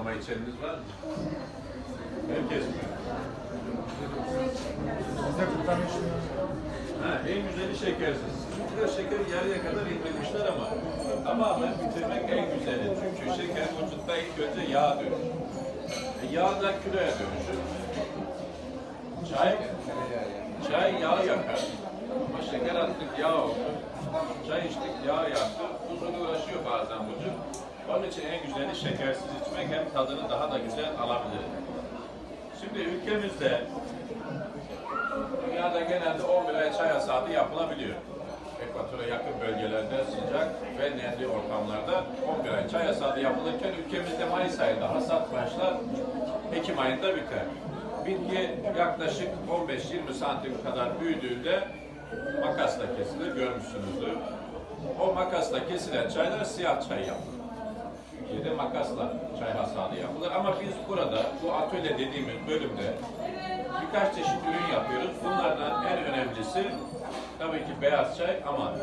damlama içeniniz var mı? Herkes mi? Bizde kurtarmışlar. En güzeli şekersiz. Burada şeker yarıya kadar indirmişler ama tamamen bitirmek en güzeli. Çünkü şeker vücutta ilk önce yağ dönüşür. Yağ da kiloya dönüşür. Çay yağ yakar. Ama şeker attık yağ oldu. Çay içtik yağ yaktı. Uzun uğraşıyor bazen vücut. Onun için en güzeli şekersiz içmek, hem tadını daha da güzel alabilir. Şimdi ülkemizde dünyada genelde 11 ay çay hasadı yapılabiliyor. Ekvatora yakın bölgelerde sıcak ve nemli ortamlarda 11 ay çay hasadı yapılırken ülkemizde Mayıs ayında hasat başlar, Ekim ayında biter. Bitki yaklaşık 15-20 santim kadar büyüdüğünde makasla kesilir, görmüşsünüzdür. O makasla kesilen çaylar siyah çay yapılır. Türkiye'de makasla çay hasadı yapılır ama biz burada bu atölye dediğimiz bölümde birkaç çeşit ürün yapıyoruz. Bunlardan en önemlisi tabii ki beyaz çay ama